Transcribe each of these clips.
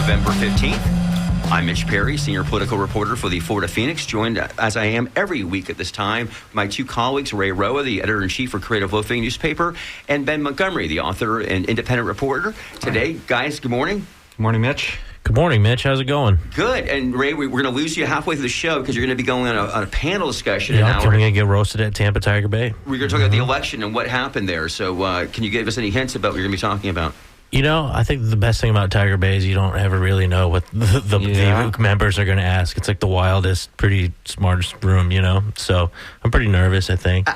November 15th. I'm Mitch Perry, senior political reporter for the Florida Phoenix, joined as I am every week at this time, my two colleagues, Ray Roa, the editor-in-chief for Creative Loafing newspaper, and Ben Montgomery, the author and independent reporter. Today, guys, good morning. Good morning, Mitch. Good morning, Mitch. How's it going? Good. And Ray, we're going to lose you halfway through the show because you're going to be going on a panel discussion in an hour. I'm going to get roasted at Tampa Tiger Bay. We're going to talk about the election and what happened there. So can you give us any hints about what you're going to be talking about? You know, I think the best thing about Tiger Bay is you don't ever really know what the members are going to ask. It's like the wildest, pretty smartest room, you know? So I'm pretty nervous, I think.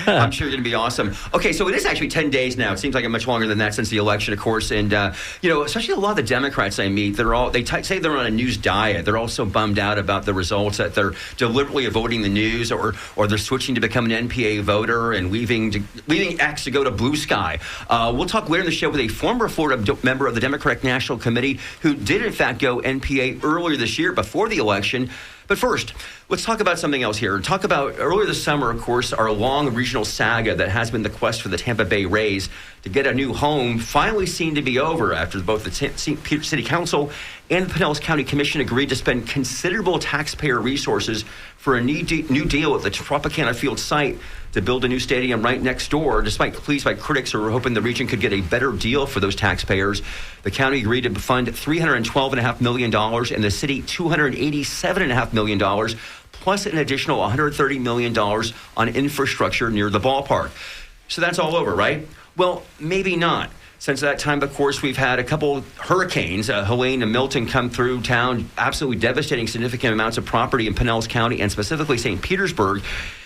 I'm sure you're going to be awesome. Okay, so it is actually 10 days now. It seems like much longer than that since the election, of course. And, you know, especially a lot of the Democrats I meet, say they're on a news diet. They're all so bummed out about the results that they're deliberately avoiding the news or they're switching to become an NPA voter and leaving X to go to Blue Sky. We'll talk later in the show with a former Florida member of the Democratic National Committee who did, in fact, go NPA earlier this year before the election. But first, let's talk about something else here. Talk about earlier this summer, of course, our long regional saga that has been the quest for the Tampa Bay Rays to get a new home finally seemed to be over after both the St. Peter City Council and the Pinellas County Commission agreed to spend considerable taxpayer resources for a new deal at the Tropicana Field site to build a new stadium right next door, despite pleas by critics who were hoping the region could get a better deal for those taxpayers. The county agreed to fund $312.5 million and the city $287.5 million, plus an additional $130 million on infrastructure near the ballpark. So that's all over, right? Well, maybe not. Since that time, of course, we've had a couple hurricanes, Helene and Milton, come through town, absolutely devastating significant amounts of property in Pinellas County and specifically St. Petersburg.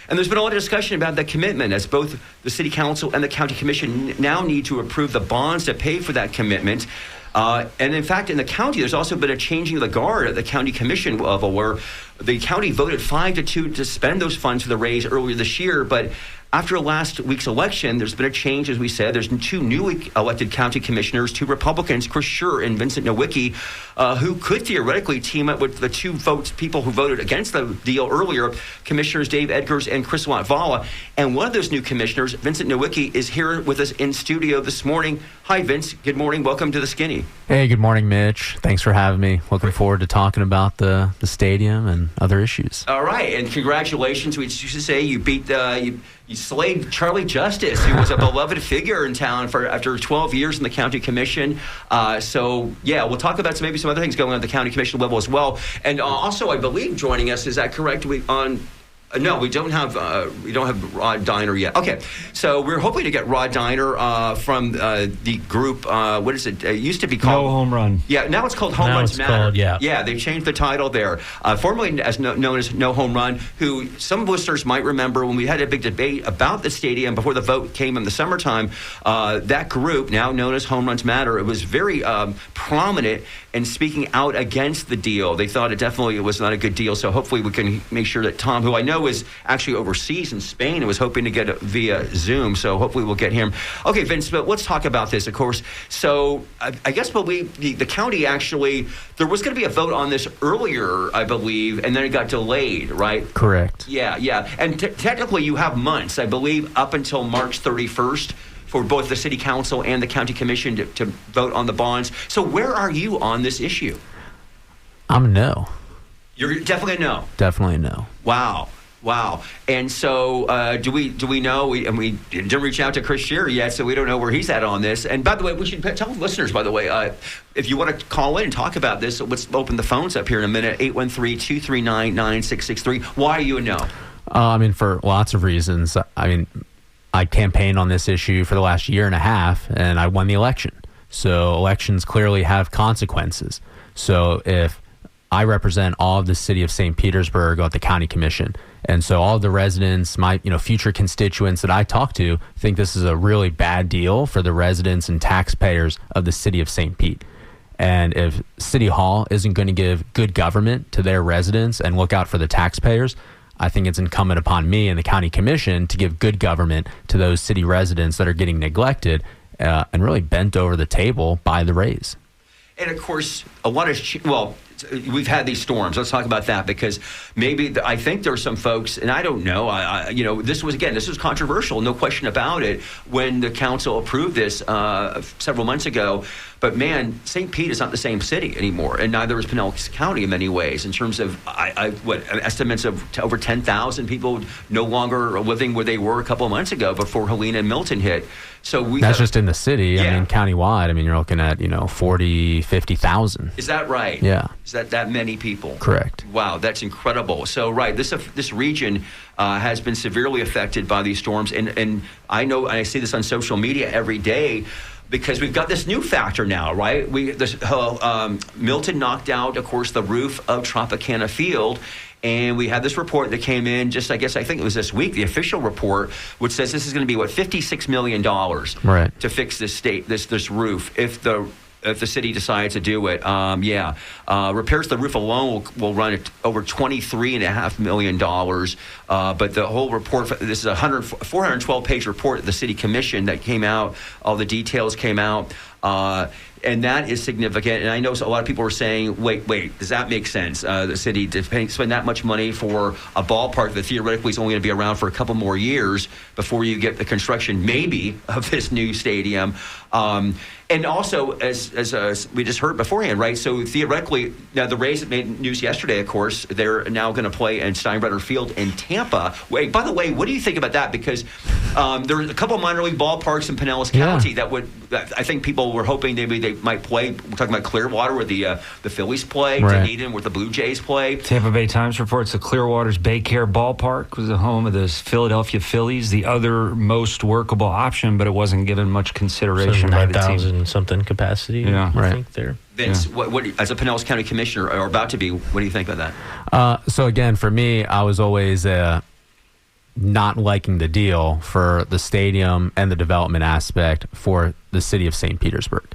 And there's been a lot of discussion about that commitment as both the City Council and the County Commission now need to approve the bonds to pay for that commitment. And in fact, in the county, there's also been a changing of the guard at the County Commission level where the county voted 5-2 to spend those funds for the Rays earlier this year. But after last week's election, there's been a change, as we said. There's two newly elected county commissioners, two Republicans, Chris Schur and Vincent Nowicki, who could theoretically team up with the two people who voted against the deal earlier, Commissioners Dave Edgars and Chris Latvala. And one of those new commissioners, Vincent Nowicki, is here with us in studio this morning. Hi, Vince. Good morning. Welcome to The Skinny. Hey, good morning, Mitch. Thanks for having me. Looking forward to talking about the stadium and other issues. All right, and congratulations. We used to say you beat you slayed Charlie Justice, who was a beloved figure in town after 12 years in the county commission. So, yeah, we'll talk about maybe some other things going on at the county commission level as well. And also, I believe joining us, is that correct? No, we don't have Rod Diner yet. Okay, so we're hoping to get Rod Diner from the group. What is it? It used to be called No Home Run. Yeah, now it's called Home Runs Matter. Yeah, they've changed the title there. Formerly known as No Home Run, who some listeners might remember when we had a big debate about the stadium before the vote came in the summertime. That group, now known as Home Runs Matter, it was very prominent in speaking out against the deal. They thought it was not a good deal. So hopefully we can make sure that Tom, who I know is actually overseas in Spain and was hoping to get it via Zoom. So hopefully we'll get him. Okay, Vince, but let's talk about this, of course. So I guess the county actually, there was going to be a vote on this earlier, I believe, and then it got delayed, right? Correct. Yeah. And technically you have months, I believe, up until March 31st for both the City Council and the County Commission to vote on the bonds. So where are you on this issue? I'm a no. You're definitely a no? Definitely a no. Wow. And so do we know, we didn't reach out to Chris Schur yet, so we don't know where he's at on this. And by the way, we should tell listeners, by the way, if you want to call in and talk about this, let's open the phones up here in a minute, 813-239-9663. Why are you a no? For lots of reasons. I campaigned on this issue for the last year and a half, and I won the election. So elections clearly have consequences. So if I represent all of the city of St. Petersburg at the county commission, and so all of the residents, my future constituents that I talk to, think this is a really bad deal for the residents and taxpayers of the city of St. Pete. And if City Hall isn't going to give good government to their residents and look out for the taxpayers, I think it's incumbent upon me and the county commission to give good government to those city residents that are getting neglected and really bent over the table by the Rays. And of course, a lot of we've had these storms. Let's talk about that, because maybe I think there's some folks, and I don't know. This was controversial, no question about it, when the council approved this several months ago. But man, St. Pete is not the same city anymore, and neither is Pinellas County in many ways. In terms of estimates of over 10,000 people no longer living where they were a couple of months ago before Helene and Milton hit. So that's just in the city. Yeah. I mean, countywide. I mean, you're looking at 40, 50,000. Is that right? Yeah. Is that many people? Correct. Wow, that's incredible. So right, this region has been severely affected by these storms, and I know, and I see this on social media every day, because we've got this new factor now, right? Milton knocked out, of course, the roof of Tropicana Field, and we had this report that came in I think it was this week, the official report, which says this is going to be $56 million right. to fix this roof if the city decides to do it. Repairs to the roof alone will run at over $23.5 million. But the whole report, this is a 412-page report of the city commission that came out. All the details came out. And that is significant. And I know a lot of people are saying, wait, does that make sense? The city to spend that much money for a ballpark that theoretically is only going to be around for a couple more years before you get the construction, maybe, of this new stadium. And also, as we just heard beforehand, right? So theoretically, now the Rays made news yesterday, of course. They're now going to play in Steinbrenner Field in Tampa. Wait, by the way, what do you think about that? Because there's a couple of minor league ballparks in Pinellas County that I think people were hoping maybe they might play. We're talking about Clearwater, where the Phillies play, right. Dunedin, where the Blue Jays play. Tampa Bay Times reports that Clearwater's Baycare Ballpark was the home of the Philadelphia Phillies, the other most workable option, but it wasn't given much consideration by the team. 9,000 something capacity, I think there. Vince, what as a Pinellas County Commissioner, or about to be, what do you think about that? So again, for me, I was always not liking the deal for the stadium and the development aspect for the city of St. Petersburg.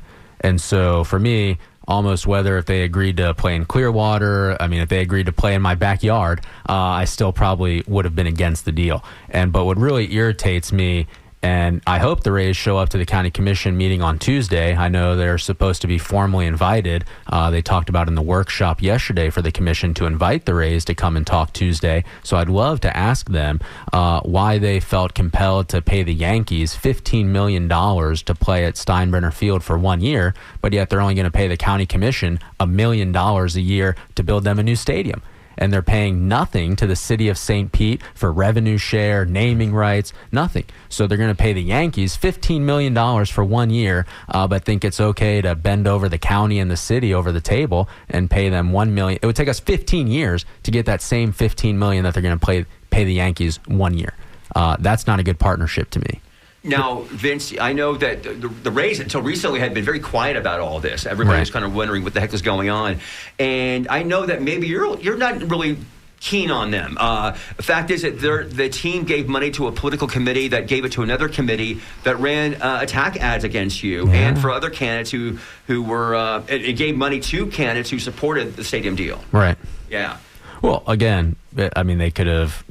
And so for me, almost whether if they agreed to play in Clearwater, if they agreed to play in my backyard, I still probably would have been against the deal. But what really irritates me, and I hope the Rays show up to the county commission meeting on Tuesday. I know they're supposed to be formally invited. They talked about in the workshop yesterday for the commission to invite the Rays to come and talk Tuesday. So I'd love to ask them why they felt compelled to pay the Yankees $15 million to play at Steinbrenner Field for 1 year, but yet they're only going to pay the county commission $1 million a year to build them a new stadium. And they're paying nothing to the city of St. Pete for revenue share, naming rights, nothing. So they're going to pay the Yankees $15 million for 1 year, but think it's okay to bend over the county and the city over the table and pay them $1 million. It would take us 15 years to get that same $15 million that they're going to pay the Yankees 1 year. That's not a good partnership to me. Now, Vince, I know that the Rays until recently had been very quiet about all this. Everybody was kind of wondering what the heck was going on. And I know that maybe you're not really keen on them. The fact is that the team gave money to a political committee that gave it to another committee that ran attack ads against you and for other candidates who were it gave money to candidates who supported the stadium deal. Right. Yeah. Well, again, they could have,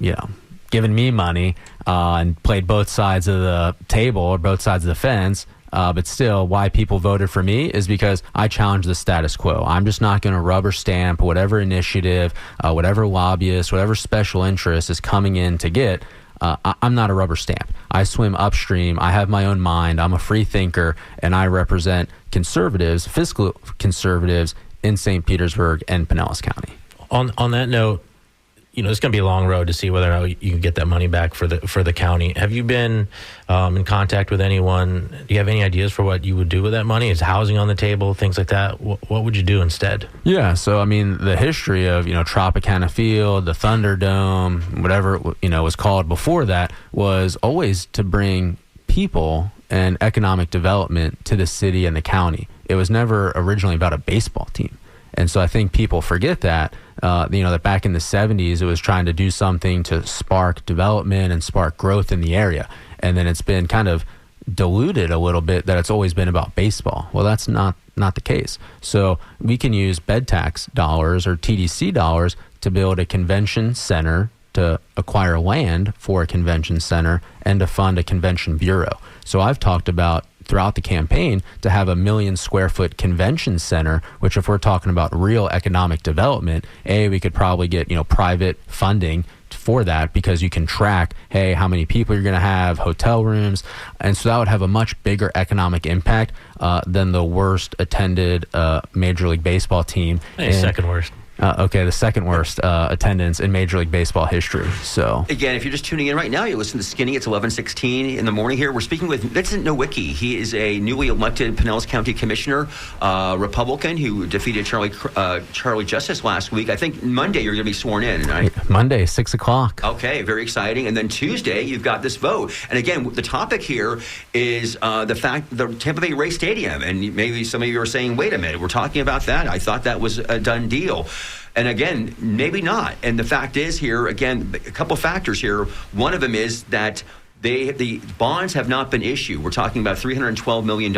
given me money and played both sides of the table or both sides of the fence. But still, why people voted for me is because I challenge the status quo. I'm just not going to rubber stamp whatever initiative, whatever lobbyist, whatever special interest is coming in to get. I'm not a rubber stamp. I swim upstream. I have my own mind. I'm a free thinker, and I represent conservatives, fiscal conservatives in St. Petersburg and Pinellas County. On that note, it's going to be a long road to see whether or not you can get that money back for the county. Have you been in contact with anyone? Do you have any ideas for what you would do with that money? Is housing on the table, things like that? What would you do instead? Yeah, so the history of Tropicana Field, the Thunderdome, whatever was called before that, was always to bring people and economic development to the city and the county. It was never originally about a baseball team. And so I think people forget that, that back in the 70s, it was trying to do something to spark development and spark growth in the area. And then it's been kind of diluted a little bit that it's always been about baseball. Well, that's not the case. So we can use bed tax dollars or TDC dollars to build a convention center, to acquire land for a convention center, and to fund a convention bureau. So I've talked about throughout the campaign to have a 1 million square foot convention center, which if we're talking about real economic development, we could probably get, private funding for that, because you can track, hey, how many people you're going to have, hotel rooms. And so that would have a much bigger economic impact than the worst attended Major League Baseball team. Second worst. The second worst attendance in Major League Baseball history. So again, if you're just tuning in right now, you listen to Skinny. It's 11:16 in the morning here. We're speaking with Vincent Nowicki. He is a newly elected Pinellas County Commissioner, Republican, who defeated Charlie Justice last week. I think Monday you're going to be sworn in, right? Monday, 6 o'clock. Okay, very exciting. And then Tuesday you've got this vote. And again, the topic here is the Tampa Bay Rays Stadium. And maybe some of you are saying, wait a minute, we're talking about that. I thought that was a done deal. And again, maybe not. And the fact is here, again, a couple factors here. One of them is that the bonds have not been issued. We're talking about $312 million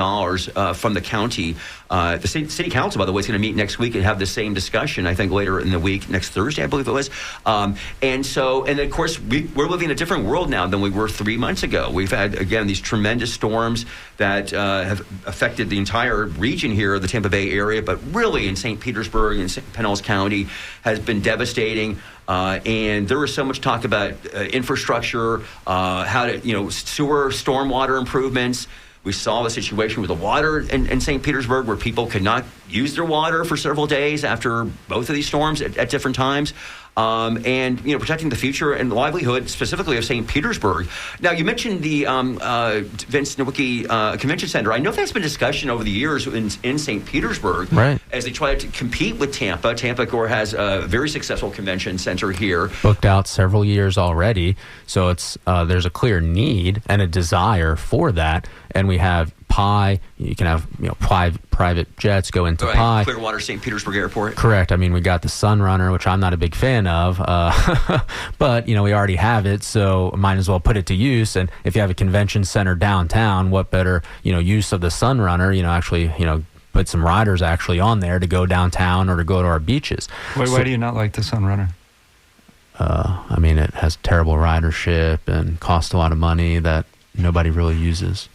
from the county. The city council, by the way, is going to meet next week and have the same discussion, I think, later in the week, next Thursday, I believe it was. And of course, we're living in a different world now than we were 3 months ago. We've had, again, these tremendous storms that have affected the entire region here, the Tampa Bay area, but really in St. Petersburg and Pinellas County has been devastating. And there was so much talk about infrastructure, how to, sewer, stormwater improvements. We saw the situation with the water in St. Petersburg, where people could not use their water for several days after both of these storms at different times. And protecting the future and livelihood specifically of St. Petersburg. Now, you mentioned the Vince Nowicki Convention Center. I know there's been discussion over the years in St. Petersburg, right, as they try to compete with Tampa. Tampa, of course, has a very successful convention center here, booked out several years already. So it's there's a clear need and a desire for that, and we have Pi. You can have private jets go into Pi. Clearwater St. Petersburg Airport. Correct. I mean, we got the Sunrunner, which I'm not a big fan of, but we already have it, so might as well put it to use. And if you have a convention center downtown, what better use of the Sunrunner? Actually put some riders actually on there to go downtown or to go to our beaches. Why do you not like the Sunrunner? I mean, it has terrible ridership and costs a lot of money that nobody really uses.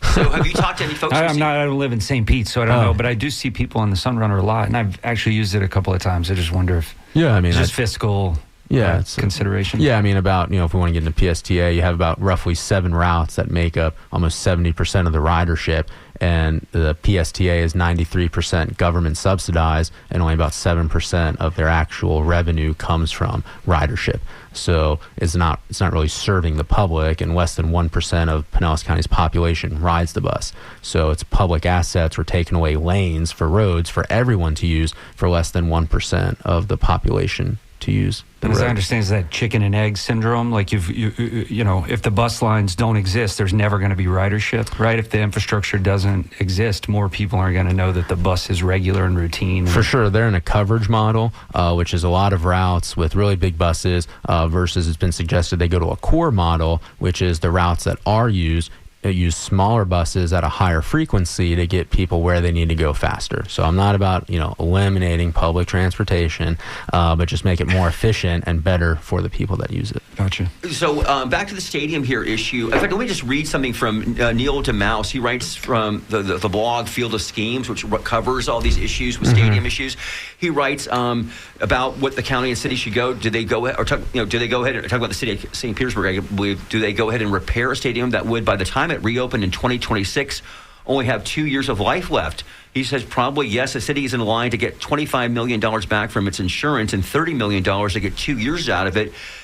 So have you talked to any folks? I don't live in St. Pete, so I don't know, but I do see people on the Sunrunner a lot, and I've actually used it a couple of times. I just wonder if it's just fiscal consideration. Yeah, I mean, about, if we want to get into PSTA, you have about roughly 7 routes that make up almost 70% of the ridership, and the PSTA is 93% government subsidized, and only about 7% of their actual revenue comes from ridership. So it's not really serving the public, and less than 1% of Pinellas County's population rides the bus. So it's public assets. We're taking away lanes for roads for everyone to use for less than 1% of the population to use. And as I understand, is that chicken and egg syndrome? Like if the bus lines don't exist, there's never going to be ridership, right? If the infrastructure doesn't exist, more people are going to know that the bus is regular and routine. For sure. They're in a coverage model, which is a lot of routes with really big buses versus it's been suggested they go to a core model, which is the routes that are used. Use smaller buses at a higher frequency to get people where they need to go faster. So I'm not about eliminating public transportation, but just make it more efficient and better for the people that use it. Gotcha. So back to the stadium here issue. In fact, let me just read something from Neil DeMouse. He writes from the blog Field of Schemes, which covers all these issues with stadium issues. He writes about what the county and city should go. Do they go ahead and talk about the city of St. Petersburg? I believe. Do they go ahead and repair a stadium that would, by the time it reopened in 2026, only have 2 years of life left? He says probably yes. The city is in line to get $25 million back from its insurance, and $30 million to get 2 years out of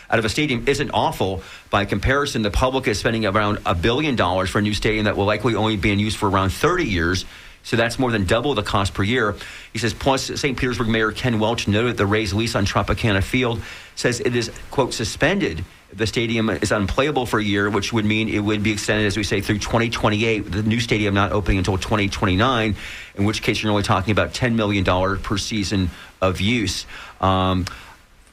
a stadium isn't awful. By comparison, the public is spending around $1 billion for a new stadium that will likely only be in use for around 30 years. So that's more than double the cost per year. He says, plus St. Petersburg Mayor Ken Welch noted the Rays lease on Tropicana Field says it is, quote, suspended. The stadium is unplayable for a year, which would mean it would be extended, as we say, through 2028, the new stadium not opening until 2029, in which case you're only talking about $10 million per season of use. A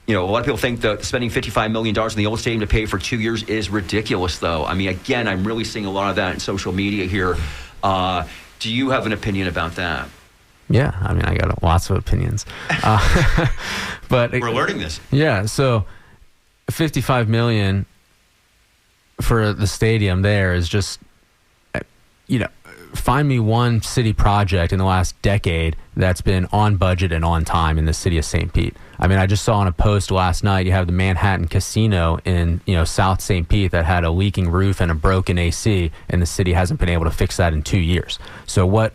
lot of people think that spending $55 million in the old stadium to pay for 2 years is ridiculous, though. I mean, again, I'm really seeing a lot of that in social media here. Do you have an opinion about that? Yeah, I mean, I got lots of opinions. But we're learning this. Yeah, so $55 million for the stadium there is just, find me one city project in the last decade that's been on budget and on time in the city of St. Pete. I mean, I just saw on a post last night, you have the Manhattan Casino in, South St. Pete that had a leaking roof and a broken AC, and the city hasn't been able to fix that in 2 years. So what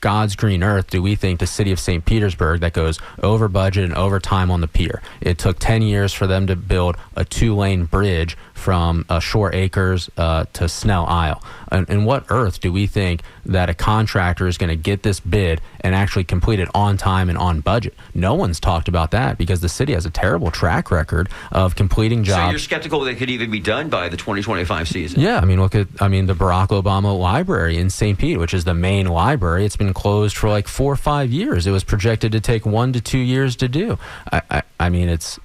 God's green earth do we think the city of St. Petersburg that goes over budget and over time on the pier? It took 10 years for them to build a 2-lane bridge from Shore Acres to Snell Isle. And what earth do we think that a contractor is going to get this bid and actually complete it on time and on budget? No one's talked about that because the city has a terrible track record of completing jobs. So you're skeptical that it could even be done by the 2025 season? Yeah, I mean, look at the Barack Obama Library in St. Pete, which is the main library. It's been closed for like 4 or 5 years. It was projected to take 1 to 2 years to do. I mean, it's,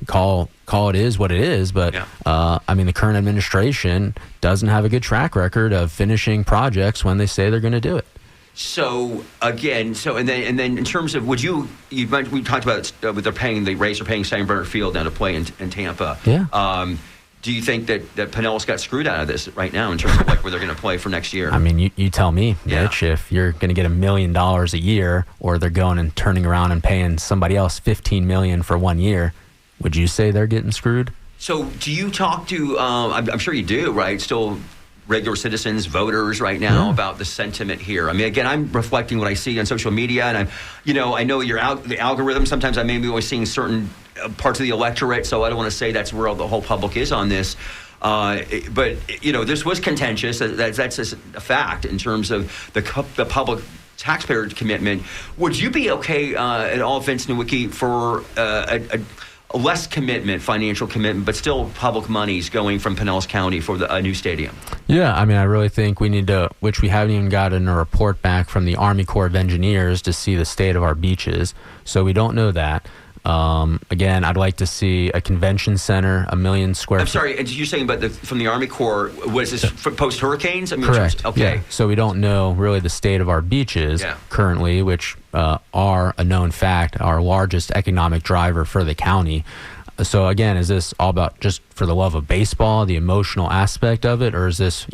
call it is what it is, but the current administration doesn't have a good track record of finishing projects when they say they're going to do it. So again, and then in terms of we talked about the Rays are paying Sam Bernard Field now to play in Tampa. Yeah. Do you think that Pinellas got screwed out of this right now in terms of where they're going to play for next year? I mean, you tell me, Mitch, if you're going to get $1 million a year, or they're going and turning around and paying somebody else $15 million for 1 year, would you say they're getting screwed? So do you talk to, I'm sure you do, right? Still regular citizens, voters right now about the sentiment here. I mean, again, I'm reflecting what I see on social media, and I know the algorithm. Sometimes I may be always seeing certain parts of the electorate, so I don't want to say that's where the whole public is on this. But this was contentious. That's a fact in terms of the public taxpayer commitment. Would you be okay at all, Vince Nowicki, for a less commitment, financial commitment, but still public monies going from Pinellas County for a new stadium? Yeah, I mean, I really think we need to, which we haven't even gotten a report back from the Army Corps of Engineers to see the state of our beaches. So we don't know that. Again, I'd like to see a convention center, 1 million square feet. I'm sorry, and you're saying from the Army Corps, what is this, post hurricanes? I mean, correct. Okay. Yeah. So we don't know really the state of our beaches currently, which are a known fact, our largest economic driver for the county. So again, is this all about just for the love of baseball, the emotional aspect of it, or is this,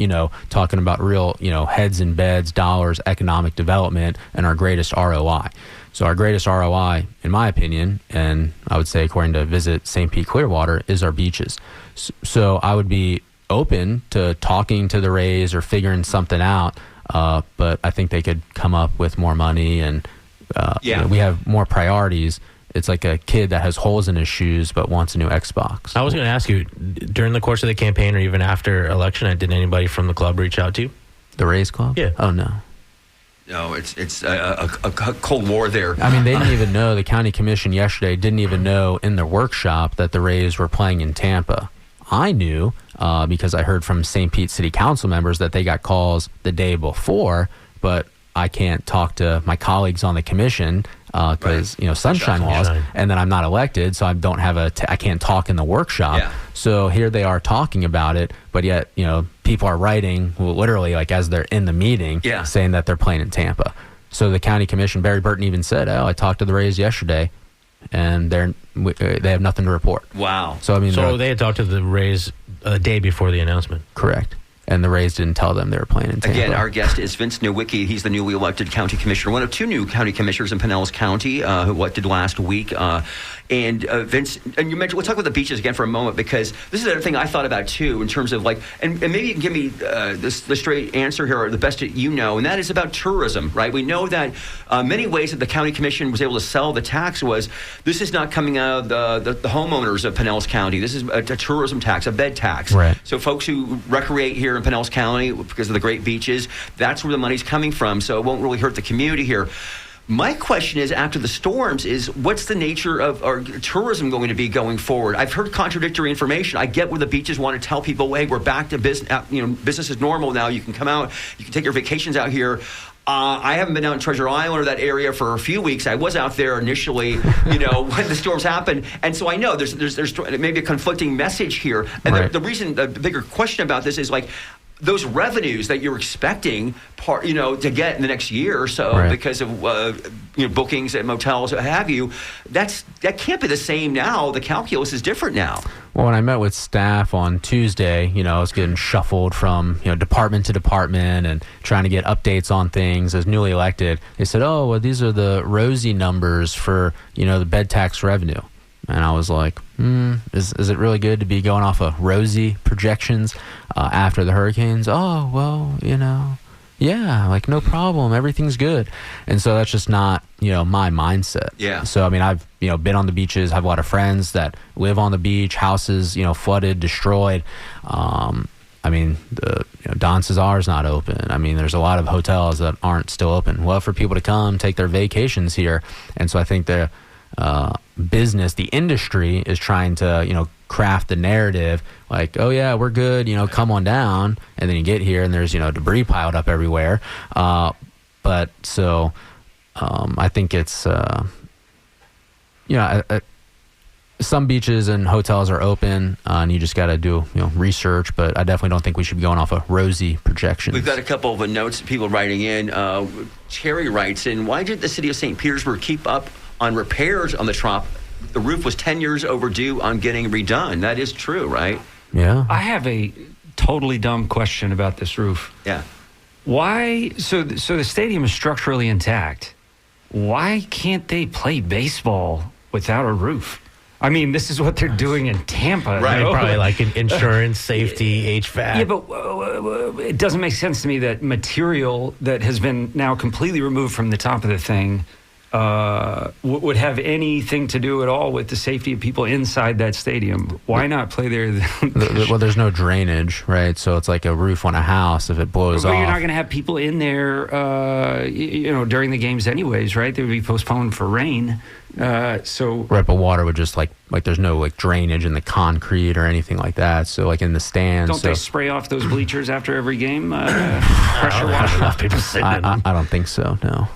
talking about real, heads and beds, dollars, economic development, and our greatest ROI? So our greatest ROI, in my opinion, and I would say according to Visit St. Pete Clearwater, is our beaches. So I would be open to talking to the Rays or figuring something out, but I think they could come up with more money, and we have more priorities. It's like a kid that has holes in his shoes but wants a new Xbox. I was going to ask you, during the course of the campaign or even after election, did anybody from the club reach out to you? The Rays club? Yeah. Oh, no. No, it's a cold war there. I mean, they didn't even know, the county commission yesterday didn't even know in their workshop that the Rays were playing in Tampa. I knew because I heard from St. Pete City Council members that they got calls the day before, but I can't talk to my colleagues on the commission because sunshine laws, and then I'm not elected, so I don't have I can't talk in the workshop. Yeah. So here they are talking about it, but yet people are writing literally like as they're in the meeting, saying that they're playing in Tampa. So the county commission, Barry Burton even said, "Oh, I talked to the Rays yesterday, and they have nothing to report." Wow. So they had talked to the Rays a day before the announcement. Correct. And the Rays didn't tell them they were playing in Tampa. Again, our guest is Vince Nowicki. He's the newly elected county commissioner, one of 2 new county commissioners in Pinellas County, who elected last week. And Vince, and you mentioned, we'll talk about the beaches again for a moment, because this is another thing I thought about too, in terms of and maybe you can give me the straight answer here, or the best that you know, and that is about tourism, right? We know that many ways that the county commission was able to sell the tax was, this is not coming out of the homeowners of Pinellas County. This is a tourism tax, a bed tax. Right. So folks who recreate here in Pinellas County because of the great beaches, that's where the money's coming from. So it won't really hurt the community here. My question is, after the storms, is what's the nature of our tourism going to be going forward? I've heard contradictory information. I get where the beaches want to tell people, hey, we're back to business. Business is normal now. You can come out. You can take your vacations out here. I haven't been out in Treasure Island or that area for a few weeks. I was out there initially, when the storms happened, and so I know there's maybe a conflicting message here. And right. the bigger question about this is those revenues that you're expecting, to get in the next year or so, right. because of bookings at motels, what have you, that can't be the same now. The calculus is different now. Well, when I met with staff on Tuesday, I was getting shuffled from, department to department and trying to get updates on things as newly elected. They said, oh, well, these are the rosy numbers for, the bed tax revenue. And I was like, is it really good to be going off of rosy projections after the hurricanes? Oh, well, yeah, like no problem. Everything's good. And so that's just not, my mindset. Yeah. So, I mean, I've, been on the beaches, have a lot of friends that live on the beach, houses, flooded, destroyed. I mean, Don Cesar's not open. I mean, there's a lot of hotels that aren't still open. Well, for people to come take their vacations here. And so I think the business, the industry is trying to, craft the narrative like, oh yeah, we're good, come on down. And then you get here and there's, debris piled up everywhere. But so I think it's, some beaches and hotels are open and you just got to do, research. But I definitely don't think we should be going off of rosy projections. We've got a couple of notes, people writing in. Cherry writes in, why did the city of St. Petersburg keep up on repairs on the Trop? The roof was 10 years overdue on getting redone. That is true, right? Yeah. I have a totally dumb question about this roof. Yeah. Why? So the stadium is structurally intact. Why can't they play baseball without a roof? I mean, this is what they're doing in Tampa. Right, probably like insurance, safety, HVAC. Yeah, but it doesn't make sense to me that material that has been now completely removed from the top of the thing would have anything to do at all with the safety of people inside that stadium. Why not play there? Well, there's no drainage, right? So it's like a roof on a house. If it blows off, you're not going to have people in there, during the games anyways, right? They would be postponed for rain. Right, but water would just like there's no like drainage in the concrete or anything like that. So like in the stands, don't they spray off those bleachers after every game? Pressure water. People sitting in them. I don't think so. No.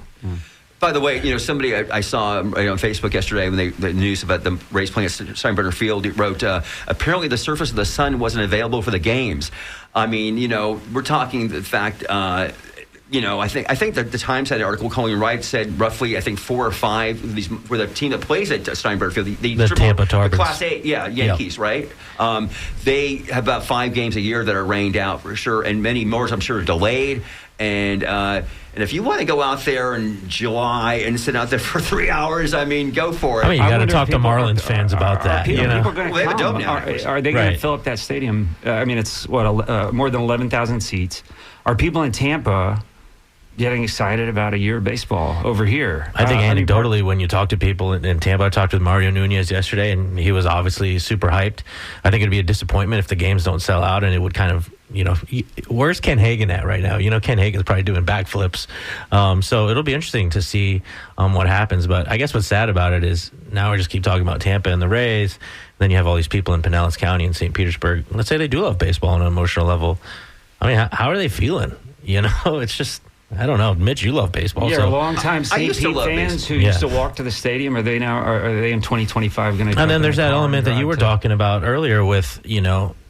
By the way, somebody I saw on Facebook yesterday when the news about the race playing at Steinbrenner Field wrote, apparently the surface of the sun wasn't available for the games. I mean, we're talking the fact, I think that the Times had an article, Colleen Wright said roughly, I think 4 or 5 of these for the team that plays at Steinbrenner Field. The Tampa Tar Heels. The Class A, Yankees, right? They have about 5 games a year that are rained out for sure, and many more, I'm sure, are delayed. And if you want to go out there in July and sit out there for 3 hours, I mean, go for it. I mean, you got to talk to Marlins fans about that. People going they have a dome now. Are they going to fill up that stadium? I mean, it's more than 11,000 seats. Are people in Tampa getting excited about a year of baseball over here? I think anecdotally, when you talk to people in Tampa, I talked with Mario Nunez yesterday, and he was obviously super hyped. I think it'd be a disappointment if the games don't sell out, and it would kind of, where's Ken Hagan at right now? Ken Hagan's probably doing backflips. So it'll be interesting to see what happens. But I guess what's sad about it is now we just keep talking about Tampa and the Rays. Then you have all these people in Pinellas County and St. Petersburg. Let's say they do love baseball on an emotional level. I mean, how are they feeling? It's just, I don't know. Mitch, you love baseball. Yeah, so. long-time St. Pete fans who used to walk to the stadium. Are they in 2025 going to? And then there's that element that you were talking about earlier with,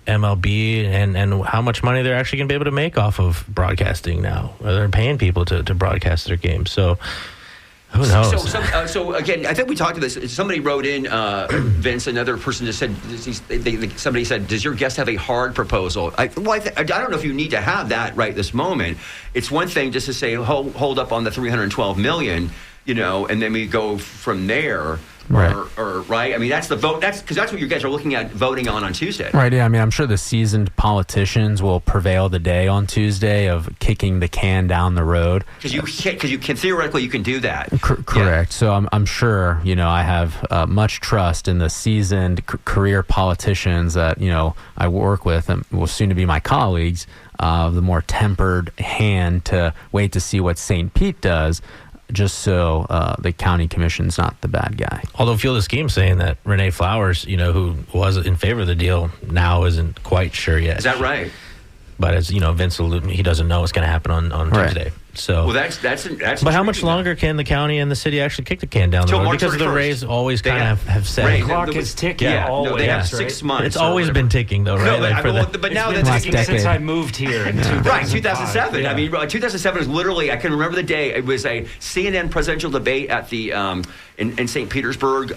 MLB and how much money they're actually going to be able to make off of broadcasting now. They're paying people to broadcast their games. So who knows? So again, I think we talked to this. Somebody wrote in, Vince, another person just said, somebody said, does your guest have a hard proposal? I don't know if you need to have that right this moment. It's one thing just to say, hold up on the $312 million, and then we go from there. Right. Or right? I mean, that's the vote. That's because that's what you guys are looking at voting on Tuesday. Right. Yeah. I mean, I'm sure the seasoned politicians will prevail the day on Tuesday of kicking the can down the road. Because you can theoretically you can do that. Correct. Yeah. So I'm sure I have much trust in the seasoned career politicians that I work with and will soon to be my colleagues. The more tempered hand to wait to see what St. Pete does. Just so the county commission's not the bad guy. Although Field of Scheme saying that Renee Flowers, who was in favor of the deal, now isn't quite sure yet. Is that right? But as Vince alluded, he doesn't know what's going to happen on Tuesday. So, Well, that's. but how much intriguing. longer can the county and the city actually kick the can down the Till road? March Because the 31st. Rays always They kind of have said Ray, The clock the- is ticking. Yeah, always, no, they have right? 6 months. it's or always whatever. been ticking, though, right? No, Like, for but now It's that's been last ticking decade. since I moved here in 2005. Right, 2007. Yeah. I mean, 2007 was literally, I can remember the day. It was a CNN presidential debate at the in St. Petersburg.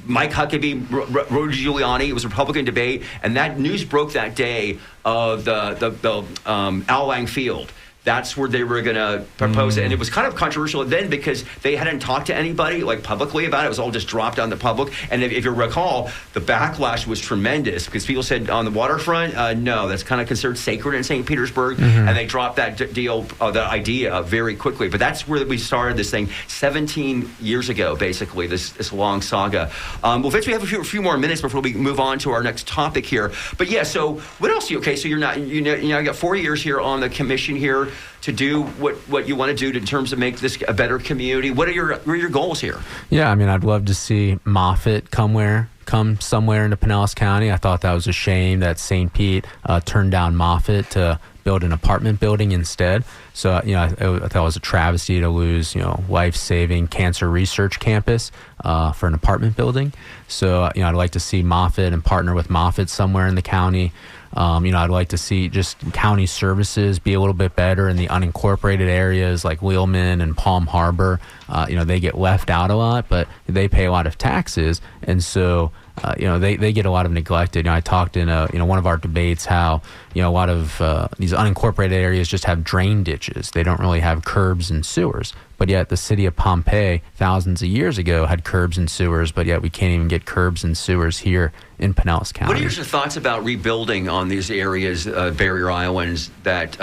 Mike Huckabee, Rudy Giuliani. It was a Republican debate, and that news broke that day of the Al Lang Field. That's where they were going to propose it. And it was kind of controversial then because they hadn't talked to anybody like publicly about it. It was all just dropped on the public. And if you recall, the backlash was tremendous because people said on the waterfront, no, that's kind of considered sacred in St. Petersburg. And they dropped that that idea very quickly. But that's where we started this thing 17 years ago, basically, this long saga. Well, Vince, we have a few more minutes before we move on to our next topic here. But yeah, so what else? Okay, so you got 4 years here on the commission here to do what you want to do in terms of make this a better community. What are your goals here? Yeah, I mean, I'd love to see Moffett come somewhere into Pinellas County. I thought that was a shame that St. Pete turned down Moffett to build an apartment building instead. So, I thought it was a travesty to lose, life-saving cancer research campus for an apartment building. So, I'd like to see Moffett and partner with Moffett somewhere in the county. I'd like to see just county services be a little bit better in the unincorporated areas like Wheelman and Palm Harbor. They get left out a lot, but they pay a lot of taxes. And so, they get a lot of neglected. I talked in one of our debates how, a lot of these unincorporated areas just have drain ditches. They don't really have curbs and sewers. But yet the city of Pompeii thousands of years ago had curbs and sewers, but yet we can't even get curbs and sewers here in Pinellas County. What are your thoughts about rebuilding on these areas, barrier islands, that,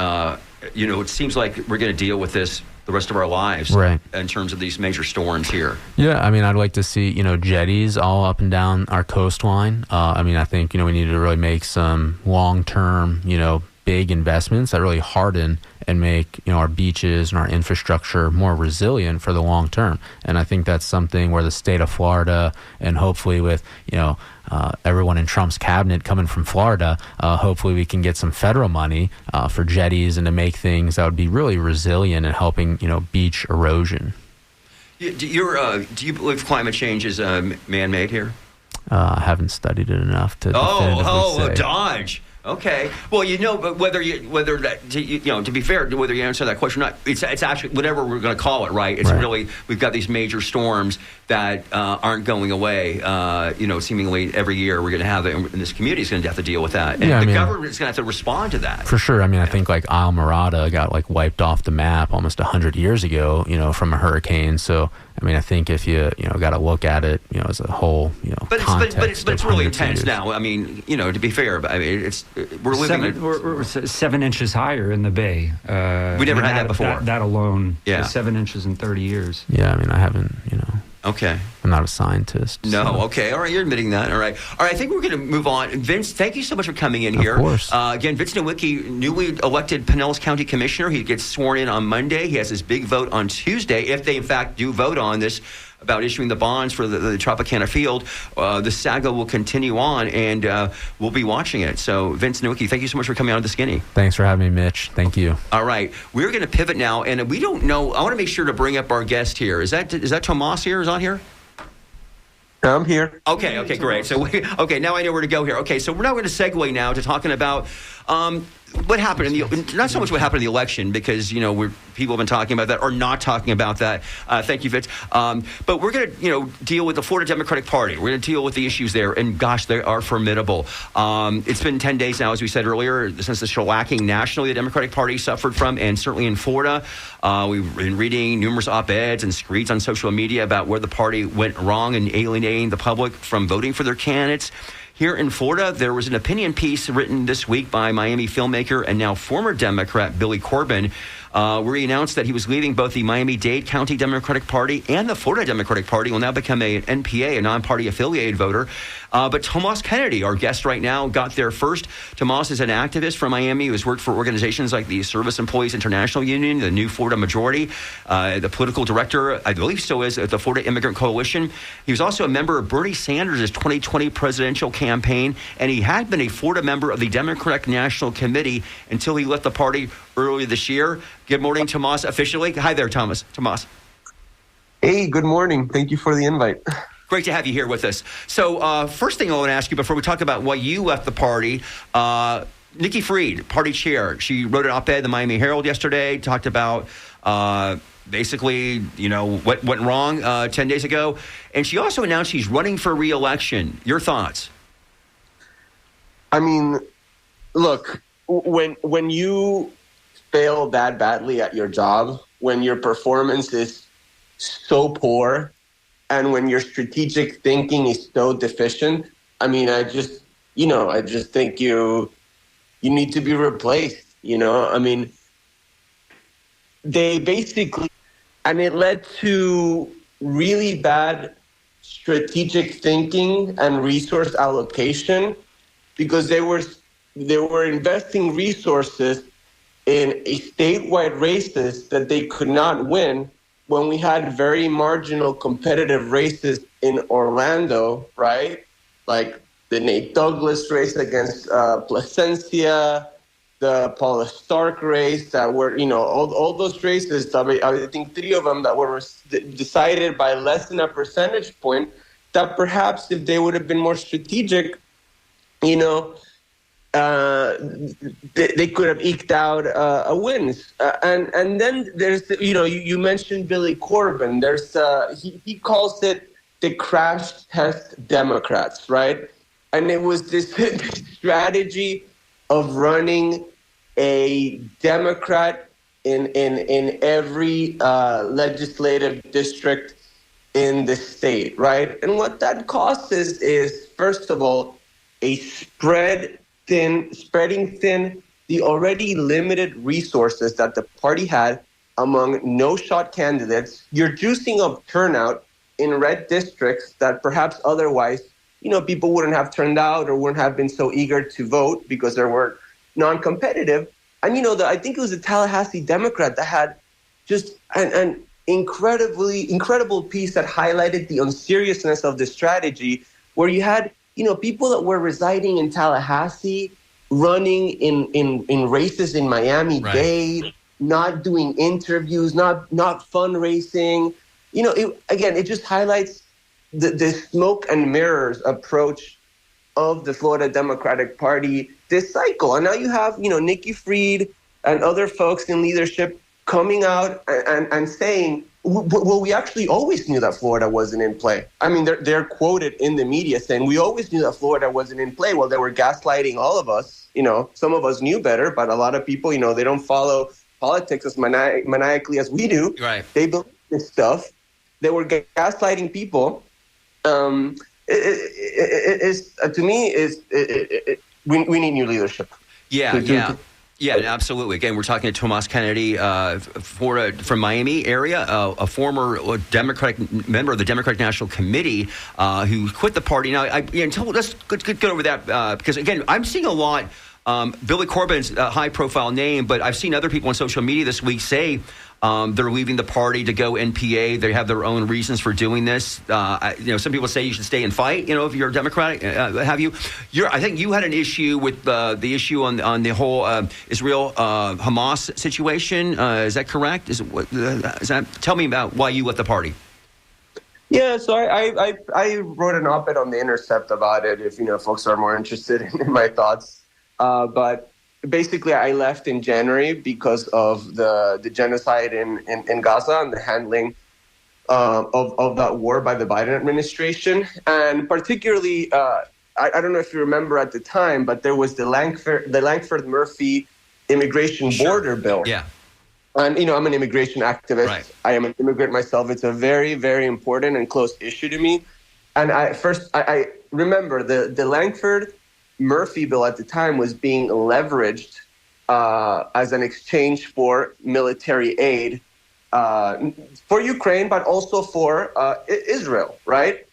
it seems like we're going to deal with this the rest of our lives, right, in terms of these major storms here? Yeah, I mean, I'd like to see, jetties all up and down our coastline. I think, we need to really make some long-term, big investments that really harden and make our beaches and our infrastructure more resilient for the long term. And I think that's something where the state of Florida, and hopefully with everyone in Trump's cabinet coming from Florida, hopefully we can get some federal money for jetties and to make things that would be really resilient and helping beach erosion. Do you believe climate change is man-made here? I haven't studied it enough to definitively say. Dodge. Okay. Well, but to be fair, whether you answer that question or not, it's actually whatever we're going to call it, right? It's right. Really, we've got these major storms that aren't going away. Seemingly every year we're going to have it, and this community is going to have to deal with that. And the government is going to have to respond to that. For sure. I think like Isle Morada got wiped off the map almost 100 years ago, from a hurricane. So, I think if you got to look at it, as a whole, But context it's really intense years. now. To be fair, we're living. We're 7 inches higher in the bay. We never had that before. That alone, Yeah. 7 inches in 30 years. Yeah, I haven't, Okay. I'm not a scientist. No, so. okay. All right, you're admitting that. All right. I think we're going to move on. Vince, thank you so much for coming in here. Of course. Again, Vince Nowicki, newly elected Pinellas County Commissioner. He gets sworn in on Monday. He has his big vote on Tuesday, if they, in fact, do vote on this, about issuing the bonds for the Tropicana Field. The saga will continue on, and we'll be watching it. So, Vince Nowicki, thank you so much for coming on to The Skinny. Thanks for having me, Mitch. Thank you. All right. We're going to pivot now, and we don't know. I want to make sure to bring up our guest here. Is that Tomas here? Is on here? I'm here. Okay, great. So, now I know where to go here. Okay, so we're now going to segue now to talking about what happened not so much what happened in the election, because people have been talking about that or not talking about that. Thank you, Vince. But we're going to deal with the Florida Democratic Party. We're going to deal with the issues there, and gosh, they are formidable. It's been 10 days now, as we said earlier, since the shellacking nationally the Democratic Party suffered from, and certainly in Florida. We've been reading numerous op-eds and screeds on social media about where the party went wrong in alienating the public from voting for their candidates. Here in Florida, there was an opinion piece written this week by Miami filmmaker and now former Democrat Billy Corbin, where he announced that he was leaving both the Miami-Dade County Democratic Party and the Florida Democratic Party. Will now become an NPA, a non-party affiliated voter. But Tomas Kennedy, our guest right now, got there first. Tomas is an activist from Miami who has worked for organizations like the Service Employees International Union, the New Florida Majority, the political director, I believe still is, at the Florida Immigrant Coalition. He was also a member of Bernie Sanders' 2020 presidential campaign, and he had been a Florida member of the Democratic National Committee until he left the party earlier this year. Good morning, Tomas, officially. Hi there, Tomas. Hey, good morning. Thank you for the invite. Great to have you here with us. So first thing I want to ask you before we talk about why you left the party, Nikki Fried, party chair, she wrote an op-ed in the Miami Herald yesterday, talked about basically, what went wrong 10 days ago. And she also announced she's running for re-election. Your thoughts? I mean, look, when you fail that badly at your job, when your performance is so poor, and when your strategic thinking is so deficient, I mean, I just think you need to be replaced. I mean, they basically, and it led to really bad strategic thinking and resource allocation, because they were investing resources in a statewide races that they could not win, when we had very marginal competitive races in Orlando, right? Like the Nate Douglas race against Placencia, the Paula Stark race that were, all those races, I think 3 of them that were decided by less than a percentage point, that perhaps if they would have been more strategic, they could have eked out a wins. And then there's, you mentioned Billy Corbin. There's he calls it the crash test Democrats, right? And it was this strategy of running a Democrat in every legislative district in the state, right? And what that causes is, first of all, a spreading thin the already limited resources that the party had among no-shot candidates. You're juicing up turnout in red districts that perhaps otherwise, people wouldn't have turned out or wouldn't have been so eager to vote because they were non-competitive. And, I think it was a Tallahassee Democrat that had just an incredible piece that highlighted the unseriousness of the strategy, where you had people that were residing in Tallahassee, running in races in Miami-Dade, not doing interviews, not fundraising. It just highlights the smoke and mirrors approach of the Florida Democratic Party this cycle. And now you have, Nikki Fried and other folks in leadership coming out and saying, well, we actually always knew that Florida wasn't in play. I mean, they're quoted in the media saying, we always knew that Florida wasn't in play. Well, they were gaslighting all of us. Some of us knew better, but a lot of people, they don't follow politics as maniacally as we do. Right. They believe this stuff. They were gaslighting people. To me, we need new leadership. Yeah, absolutely. Again, we're talking to Tomas Kennedy, from Miami area, a former Democratic member of the Democratic National Committee who quit the party. Now, let's get over that because, again, I'm seeing a lot. Billy Corbin's a high-profile name, but I've seen other people on social media this week say they're leaving the party to go NPA. They have their own reasons for doing this. Some people say you should stay and fight. If you're a Democrat, have you? I think you had an issue with the issue on the whole Israel Hamas situation. Is that correct? Tell me about why you left the party. Yeah, so I wrote an op-ed on The Intercept about it. If folks are more interested in my thoughts. But basically, I left in January because of the genocide in Gaza and the handling of that war by the Biden administration. And particularly, I don't know if you remember at the time, but there was the Lankford-Murphy immigration border bill. Yeah. And, I'm an immigration activist. Right. I am an immigrant myself. It's a very, very important and close issue to me. And I remember the Lankford-Murphy bill at the time was being leveraged as an exchange for military aid for Ukraine, but also for Israel, right?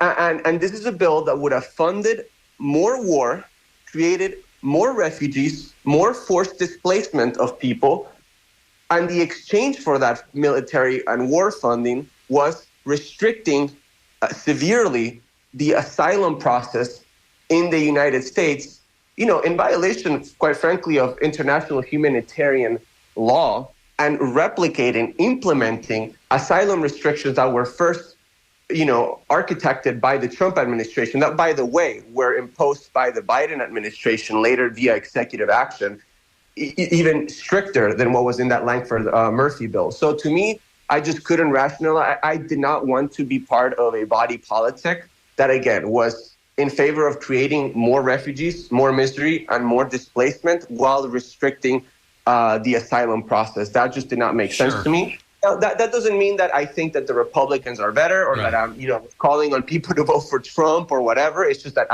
And this is a bill that would have funded more war, created more refugees, more forced displacement of people, and the exchange for that military and war funding was restricting severely the asylum process in the United States, in violation, quite frankly, of international humanitarian law and replicating, implementing asylum restrictions that were first, architected by the Trump administration, that, by the way, were imposed by the Biden administration later via executive action, even stricter than what was in that Langford Murphy bill. So to me, I just couldn't rationalize. I did not want to be part of a body politic that, again, was in favor of creating more refugees, more misery, and more displacement while restricting the asylum process. That just did not make sense to me. Now, that doesn't mean that I think that the Republicans are better or that I'm, calling on people to vote for Trump or whatever. It's just that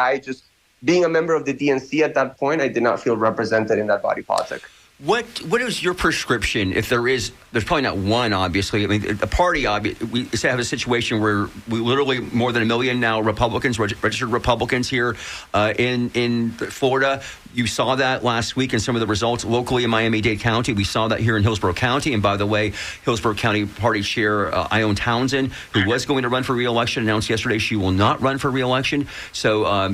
being a member of the DNC at that point, I did not feel represented in that body politic. What is your prescription? If there's probably not one, obviously. I mean, the party, we have a situation where we literally more than 1 million now Republicans, registered Republicans here in Florida. You saw that last week in some of the results locally in Miami-Dade County. We saw that here in Hillsborough County. And by the way, Hillsborough County Party Chair Ione Townsend, who was going to run for re-election, announced yesterday she will not run for re-election. So,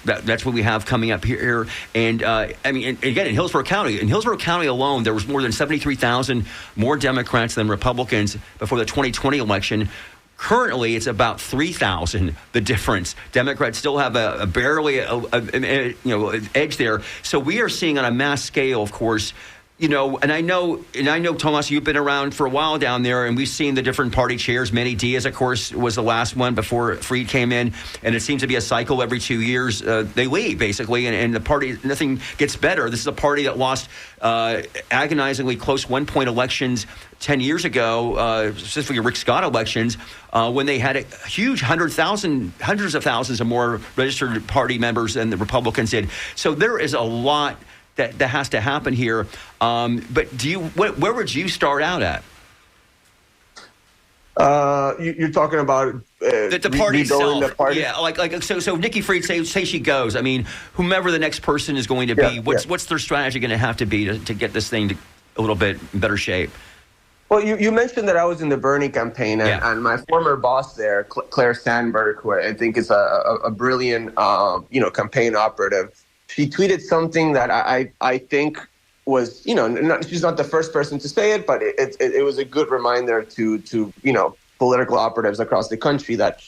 that's what we have coming up here. And, again, in Hillsborough County alone, there was more than 73,000 more Democrats than Republicans before the 2020 election. Currently, it's about 3,000, the difference. Democrats still have a barely edge there. So we are seeing on a mass scale, of course, and I know, Tomas, you've been around for a while down there, and we've seen the different party chairs. Manny Diaz, of course, was the last one before Freed came in, and it seems to be a cycle every 2 years. They leave, basically, and the party, nothing gets better. This is a party that lost agonizingly close one-point elections 10 years ago, specifically Rick Scott elections, when they had a huge hundreds of thousands of more registered party members than the Republicans did. So there is a lot that has to happen here. But where would you start out at? You're talking about the party itself. The party? Yeah, so Nikki Fried, say she goes. I mean, whomever the next person is going to be, what's their strategy going to have to be to get this thing to a little bit in better shape? Well, you mentioned that I was in the Bernie campaign, and my former boss there, Claire Sandberg, who I think is a brilliant, campaign operative. She tweeted something that I think was, she's not the first person to say it, but it was a good reminder to political operatives across the country that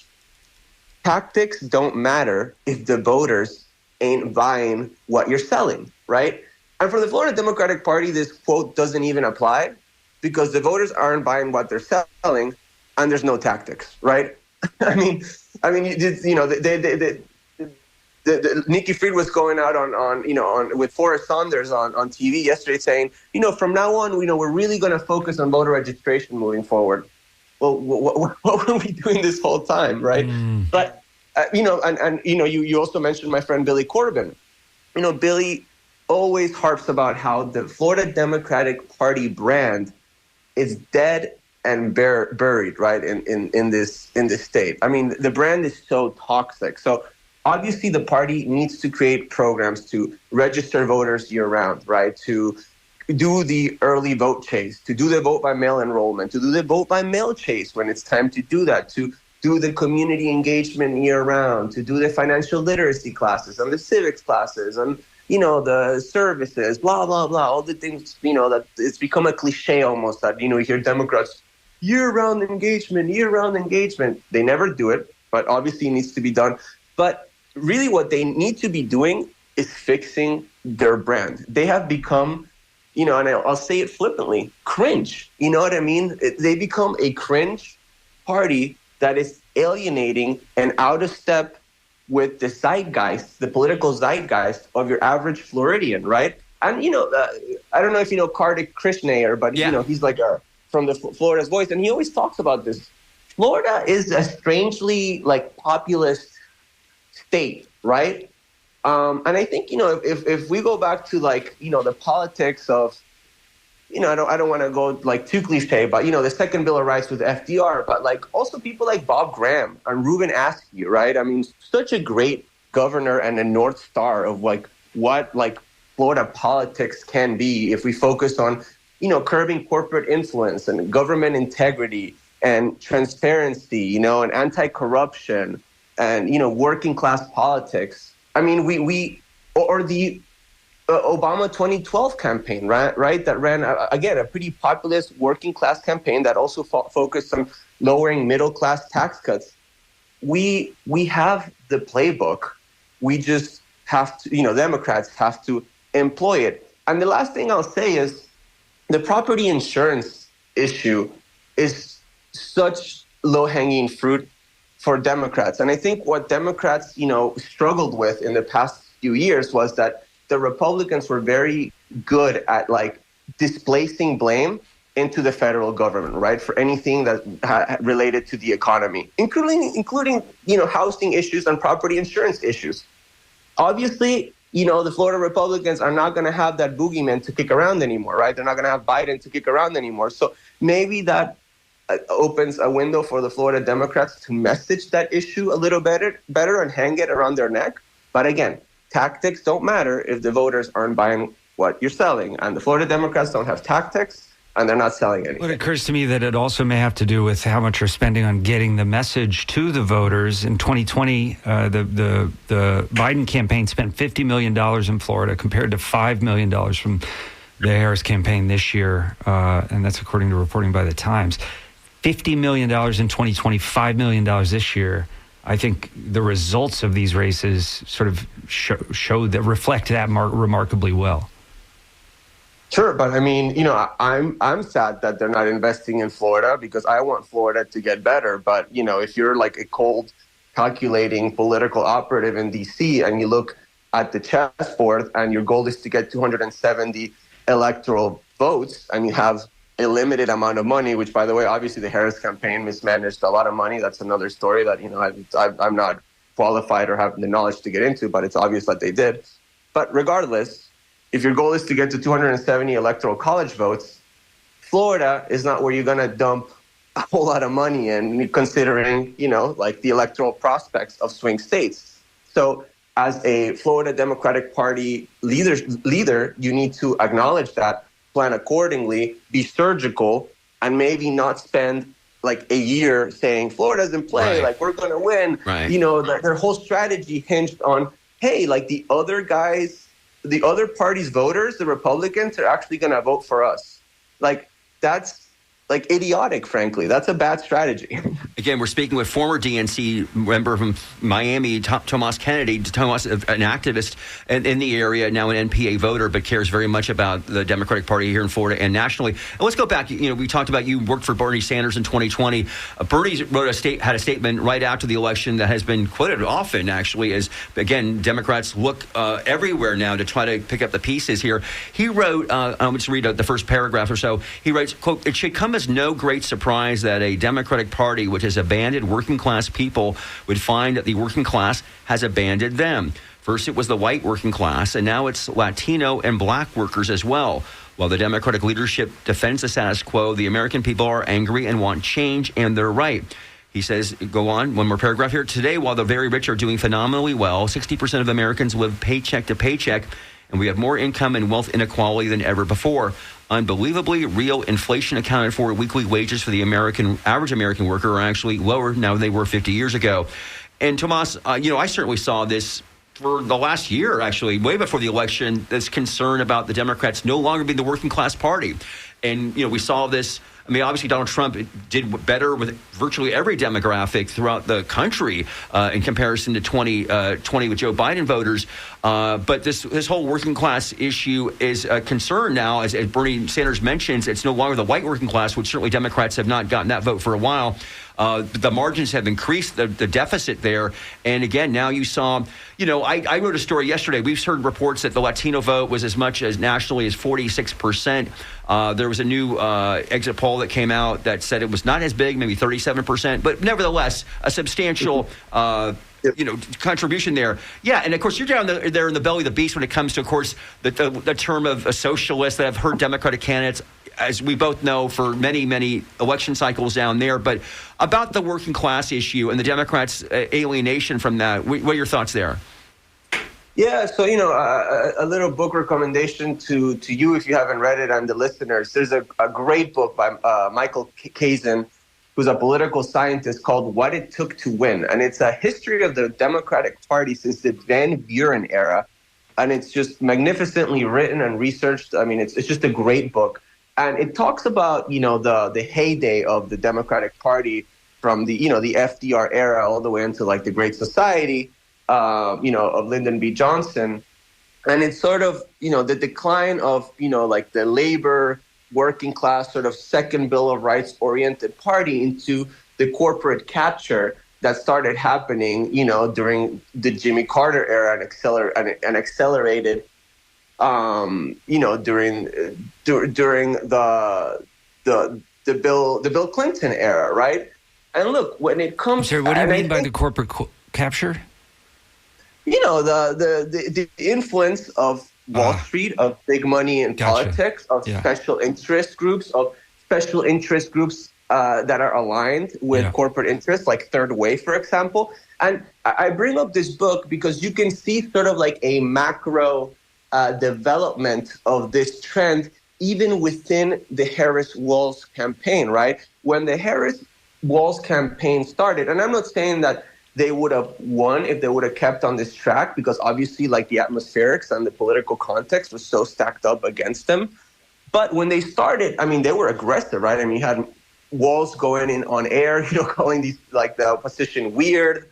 tactics don't matter if the voters ain't buying what you're selling, right? And for the Florida Democratic Party, this quote doesn't even apply because the voters aren't buying what they're selling, and there's no tactics, right? I mean, Nikki Fried was going out on with Forrest Saunders on TV yesterday saying, from now on, we're really going to focus on voter registration moving forward. Well, what were we doing this whole time, right? But you also mentioned my friend Billy Corbin. Billy always harps about how the Florida Democratic Party brand is dead and buried, right, in this state. I mean, the brand is so toxic. So obviously, the party needs to create programs to register voters year-round, right? To do the early vote chase, to do the vote by mail enrollment, to do the vote by mail chase when it's time to do that, to do the community engagement year-round, to do the financial literacy classes and the civics classes and, the services, blah, blah, blah, all the things, that it's become a cliche almost that, you hear Democrats, year-round engagement. They never do it, but obviously it needs to be done. But really what they need to be doing is fixing their brand. They have become, and I'll say it flippantly, cringe. You know what I mean? They become a cringe party that is alienating and out of step with the zeitgeist, the political zeitgeist of your average Floridian, right? And, I don't know if you know Kartik Krishnaiyer, but, he's like from the Florida's Voice, and he always talks about this. Florida is a strangely, populist state, right? And I think, if we go back to the politics of, I don't want to go too cliche, but the second Bill of Rights with FDR, but also people like Bob Graham and Reuben Askew, right? I mean, such a great governor and a North Star of what Florida politics can be if we focus on, curbing corporate influence and government integrity and transparency, and anti-corruption and, working class politics. I mean, we or the Obama 2012 campaign, right? That ran, again, a pretty populist working class campaign that also focused on lowering middle class tax cuts. We have the playbook. We just have to, Democrats have to employ it. And the last thing I'll say is the property insurance issue is such low-hanging fruit for Democrats. And I think what Democrats, struggled with in the past few years was that the Republicans were very good at displacing blame into the federal government, right, for anything that related to the economy, including housing issues and property insurance issues. Obviously, the Florida Republicans are not going to have that boogeyman to kick around anymore, right? They're not going to have Biden to kick around anymore. So maybe that opens a window for the Florida Democrats to message that issue a little better and hang it around their neck. But again, tactics don't matter if the voters aren't buying what you're selling. And the Florida Democrats don't have tactics, and they're not selling anything. Well, it occurs to me that it also may have to do with how much you're spending on getting the message to the voters. In 2020, the Biden campaign spent $50 million in Florida compared to $5 million from the Harris campaign this year, and that's according to reporting by the Times. $50 million in 2020, $5 million this year. I think the results of these races sort of reflect that remarkably well. Sure, but I mean, I'm sad that they're not investing in Florida because I want Florida to get better. But, if you're like a cold, calculating political operative in D.C. and you look at the chessboard and your goal is to get 270 electoral votes and you have a limited amount of money, which, by the way, obviously the Harris campaign mismanaged a lot of money. That's another story that, I'm not qualified or have the knowledge to get into, but it's obvious that they did. But regardless, if your goal is to get to 270 electoral college votes, Florida is not where you're going to dump a whole lot of money in, considering, the electoral prospects of swing states. So as a Florida Democratic Party leader, you need to acknowledge that, plan accordingly, be surgical, and maybe not spend a year saying Florida's in play, right, we're going to win. Right. Their whole strategy hinged on, hey, the other guys, the other party's voters, the Republicans, are actually going to vote for us. That's idiotic, frankly. That's a bad strategy. Again, we're speaking with former DNC member from Miami, Tomas Kennedy. Tomas, an activist in the area, now an NPA voter, but cares very much about the Democratic Party here in Florida and nationally. And let's go back. We talked about you worked for Bernie Sanders in 2020. Bernie had a statement right after the election that has been quoted often, actually, as, again, Democrats look everywhere now to try to pick up the pieces here. He wrote, I'll just read the first paragraph or so. He writes, quote, "It should come as no great surprise that a Democratic Party which has abandoned working class people would find that the working class has abandoned them. First it was the white working class, and now it's Latino and black workers as well. While the Democratic leadership defends the status quo, the American people are angry and want change, and they're right." He says, go on, one more paragraph here. "Today, while the very rich are doing phenomenally well, 60% of Americans live paycheck to paycheck, and we have more income and wealth inequality than ever before. Unbelievably, real inflation accounted for weekly wages for the average American worker are actually lower now than they were 50 years ago." And Tomas, I certainly saw this for the last year, actually, way before the election, this concern about the Democrats no longer being the working class party. And, we saw this. I mean, obviously, Donald Trump did better with virtually every demographic throughout the country in comparison to 2020 with Joe Biden voters. But this whole working class issue is a concern now. As Bernie Sanders mentions, it's no longer the white working class, which certainly Democrats have not gotten that vote for a while. The margins have increased, the deficit there. And again, now you saw, I wrote a story yesterday. We've heard reports that the Latino vote was as much as nationally as 46%. There was a new exit poll that came out that said it was not as big, maybe 37%, but nevertheless, a substantial contribution there. Yeah, and of course, you're down there in the belly of the beast when it comes to, of course, the term of a socialist that have hurt Democratic candidates, as we both know, for many, many election cycles down there. But about the working class issue and the Democrats' alienation from that, what are your thoughts there? Yeah, so, a little book recommendation to you if you haven't read it and the listeners. There's a great book by Michael Kazin, who's a political scientist, called What It Took to Win. And it's a history of the Democratic Party since the Van Buren era. and it's just magnificently written and researched. I mean, it's just a great book, and it talks about the heyday of the Democratic Party from the the FDR era all the way into like the Great Society, of Lyndon B. Johnson, and it's sort of the decline of like the labor working class sort of second Bill of Rights oriented party into the corporate capture that started happening, during the Jimmy Carter era and accelerated, during the Bill Clinton era, right? And look, when it comes, sorry, what do you mean by the corporate capture? The influence of Wall Street, of big money in politics, of special interest groups, that are aligned with corporate interests, like Third Way, for example. And I bring up this book because you can see sort of like a macro development of this trend, even within the Harris-Walz campaign, right? When the Harris-Walz campaign started, and I'm not saying that they would have won if they would have kept on this track, because obviously like the atmospherics and the political context was so stacked up against them. But when they started, I mean, they were aggressive, right? I mean, you had Walz going in on air, calling these like the opposition weird.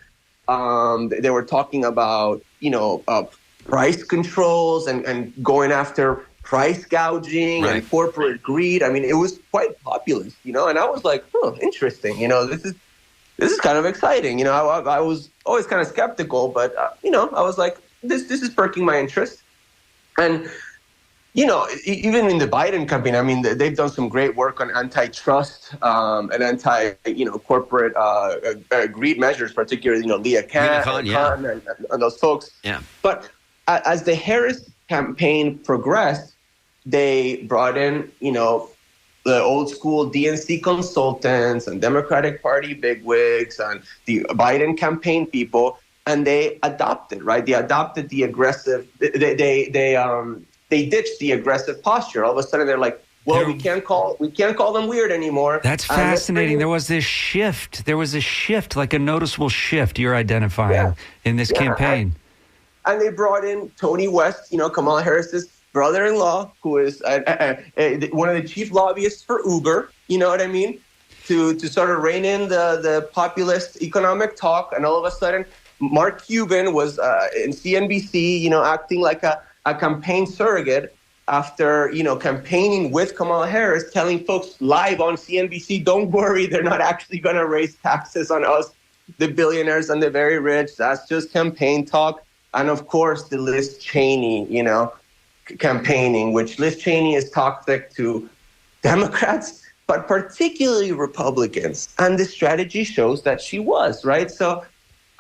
They were talking about, price controls and going after price gouging and corporate greed. I mean, it was quite populist, and I was like, oh, interesting. This is kind of exciting. I was always kind of skeptical, but, I was like, this is perking my interest. And, even in the Biden campaign, I mean, they've done some great work on antitrust and corporate greed measures, particularly, Leah Khan and those folks. Yeah. But as the Harris campaign progressed, they brought in, the old school DNC consultants and Democratic Party bigwigs and the Biden campaign people, and they adopted, right? They adopted the aggressive. They ditched the aggressive posture. All of a sudden, they're like, well, we can't call them weird anymore. That's fascinating. There was this shift. There was a shift, like a noticeable shift you're identifying in this campaign. And they brought in Tony West, Kamala Harris's brother-in-law, who is one of the chief lobbyists for Uber. You know what I mean? To sort of rein in the populist economic talk. And all of a sudden, Mark Cuban was in CNBC, acting like a campaign surrogate after, campaigning with Kamala Harris, telling folks live on CNBC, don't worry, they're not actually going to raise taxes on us, the billionaires and the very rich. That's just campaign talk. And of course, the Liz Cheney, campaigning, which Liz Cheney is toxic to Democrats, but particularly Republicans. And the strategy shows that she was, right? So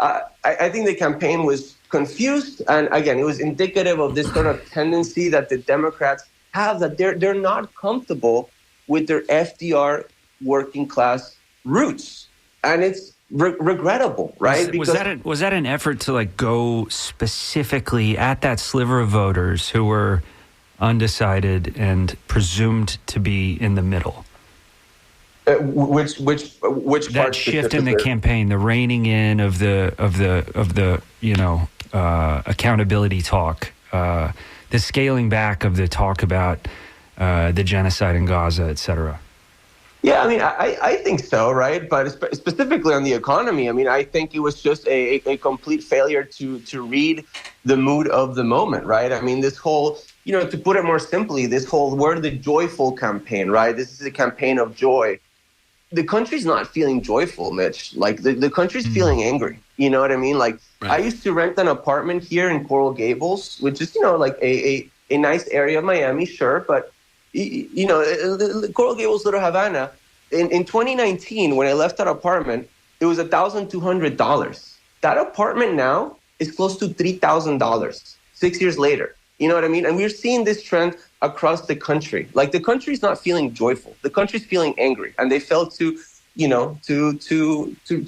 I think the campaign was confused. And again, it was indicative of this sort of tendency that the Democrats have, that they're not comfortable with their FDR working class roots. And it's regrettable, right? Was that an effort to like go specifically at that sliver of voters who were undecided and presumed to be in the middle? Which that shift in the campaign, the reining in of the accountability talk, the scaling back of the talk about the genocide in Gaza, et cetera. Yeah, I mean, I think so, right? But specifically on the economy, I mean, I think it was just a complete failure to read the mood of the moment, right? I mean, this whole, to put it more simply, this whole "we're the joyful" campaign, right? This is a campaign of joy. The country's not feeling joyful, Mitch. Like, the country's feeling angry. You know what I mean? Like, I used to rent an apartment here in Coral Gables, which is, like a nice area of Miami, sure, but Coral Gables, Little Havana, in 2019, when I left that apartment, it was $1,200. That apartment now is close to $3,000 6 years later. You know what I mean? And we're seeing this trend across the country. Like, the country's not feeling joyful. The country's feeling angry. And they failed to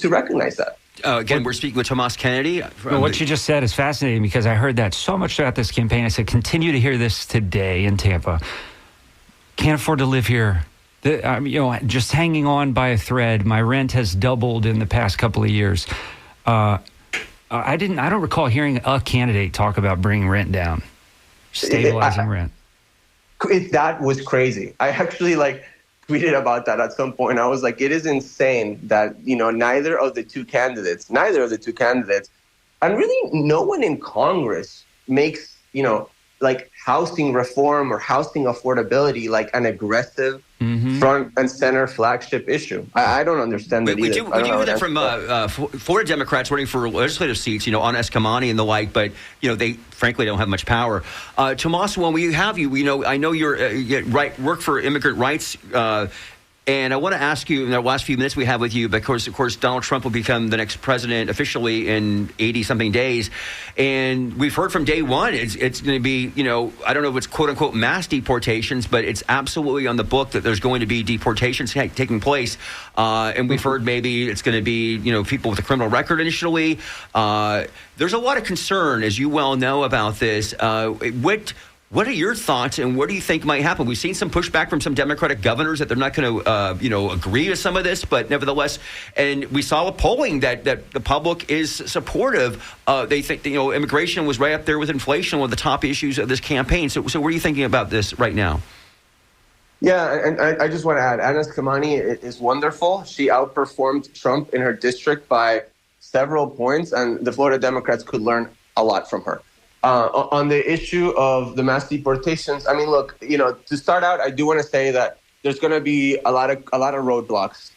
recognize that. Again, we're speaking with Tomas Kennedy. What you just said is fascinating, because I heard that so much throughout this campaign. I said, continue to hear this today in Tampa. Can't afford to live here. Just hanging on by a thread. My rent has doubled in the past couple of years. I don't recall hearing a candidate talk about bringing rent down, stabilizing rent. That was crazy. I actually tweeted about that at some point. I was like, it is insane that, neither of the two candidates, and really no one in Congress makes, housing reform or housing affordability an aggressive front and center flagship issue. I don't understand that we either. We do hear that from Florida Democrats running for legislative seats, on Escamani and the like, but, they frankly don't have much power. Tomas, when we have you, I know you're work for immigrant rights. And I want to ask you in the last few minutes we have with you, because, of course, Donald Trump will become the next president officially in 80-something days. And we've heard from day one it's going to be, I don't know if it's quote-unquote mass deportations, but it's absolutely on the book that there's going to be deportations taking place. And we've heard maybe it's going to be, people with a criminal record initially. There's a lot of concern, as you well know, about this. What are your thoughts, and what do you think might happen? We've seen some pushback from some Democratic governors that they're not going to, agree to some of this, but nevertheless, and we saw a polling that the public is supportive. They think immigration was right up there with inflation, one of the top issues of this campaign. So what are you thinking about this right now? Yeah, and I just want to add, Anna Escamani is wonderful. She outperformed Trump in her district by several points, and the Florida Democrats could learn a lot from her. On the issue of the mass deportations, I mean, look, to start out, I do want to say that there's going to be a lot of roadblocks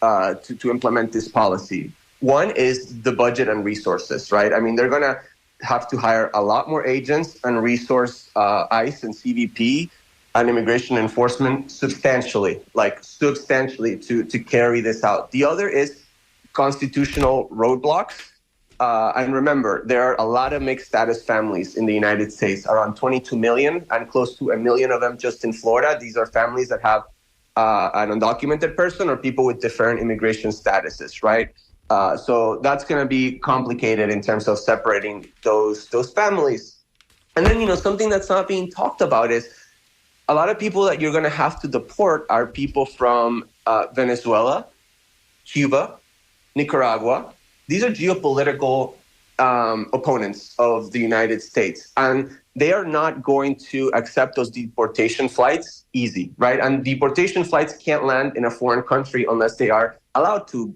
to implement this policy. One is the budget and resources, right? I mean, they're going to have to hire a lot more agents and resource ICE and CBP and immigration enforcement substantially to carry this out. The other is constitutional roadblocks. And remember, there are a lot of mixed status families in the United States, around 22 million, and close to 1 million of them just in Florida. These are families that have an undocumented person or people with different immigration statuses, right? So that's going to be complicated in terms of separating those families. And then, something that's not being talked about is a lot of people that you're going to have to deport are people from Venezuela, Cuba, Nicaragua. These are geopolitical opponents of the United States, and they are not going to accept those deportation flights easy, right? And deportation flights can't land in a foreign country unless they are allowed to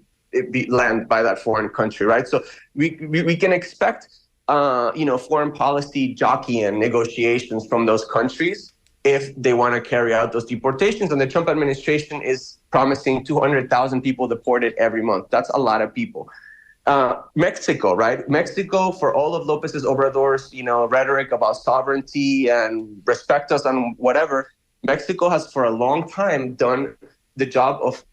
land by that foreign country, right? So we can expect, foreign policy jockeying negotiations from those countries if they want to carry out those deportations. And the Trump administration is promising 200,000 people deported every month. That's a lot of people. Mexico, right? Mexico, for all of López Obrador's, rhetoric about sovereignty and respect us and whatever, Mexico has for a long time done the job of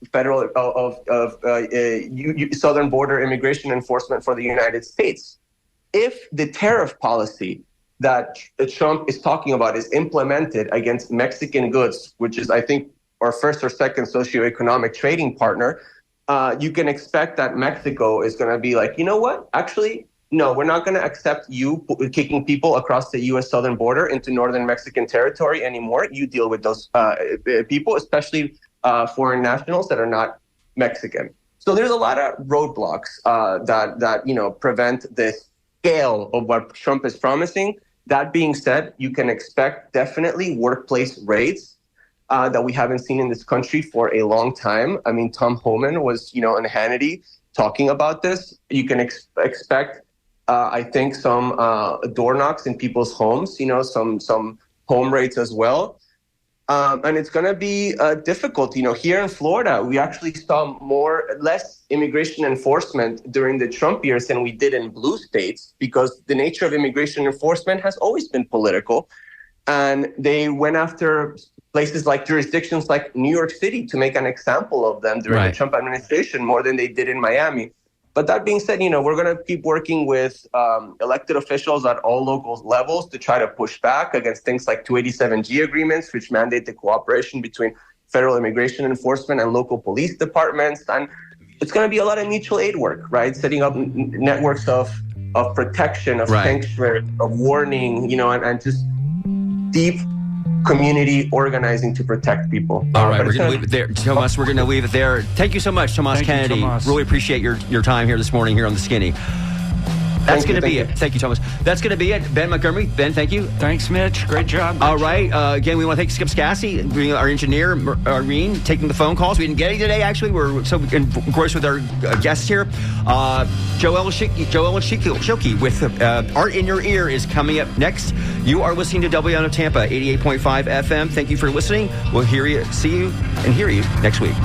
southern border immigration enforcement for the United States. If the tariff policy that Trump is talking about is implemented against Mexican goods, which is, I think, our first or second socioeconomic trading partner, you can expect that Mexico is going to be like, you know what? Actually, no, we're not going to accept you kicking people across the U.S. southern border into northern Mexican territory anymore. You deal with those people, especially foreign nationals that are not Mexican. So there's a lot of roadblocks that prevent this scale of what Trump is promising. That being said, you can expect definitely workplace raids that we haven't seen in this country for a long time. I mean, Tom Homan was, on Hannity talking about this. You can expect, I think, some door knocks in people's homes, some home raids as well. And it's going to be difficult. Here in Florida, we actually saw less immigration enforcement during the Trump years than we did in blue states, because the nature of immigration enforcement has always been political. And they went after places like jurisdictions like New York City to make an example of them during the Trump administration more than they did in Miami. But that being said, we're going to keep working with elected officials at all local levels to try to push back against things like 287G agreements, which mandate the cooperation between federal immigration enforcement and local police departments. And it's going to be a lot of mutual aid work, right? Setting up networks of protection, of sanctuary, of warning, and just deep community organizing to protect people. All right, we're going to leave it there. Tomas, we're going to leave it there. Thank you so much, Tomas Kennedy. Really appreciate your time here this morning here on The Skinny. That's going to be it. Thank you, Thomas. That's going to be it. Ben Montgomery. Ben, thank you. Thanks, Mitch. Great job. All right. Again, we want to thank Skip Scassi, being our engineer, Irene, taking the phone calls. We didn't get any today, actually. We're so engrossed with our guests here. Joel Shilke with Art in Your Ear is coming up next. You are listening to WNO Tampa, 88.5 FM. Thank you for listening. We'll see you and hear you next week.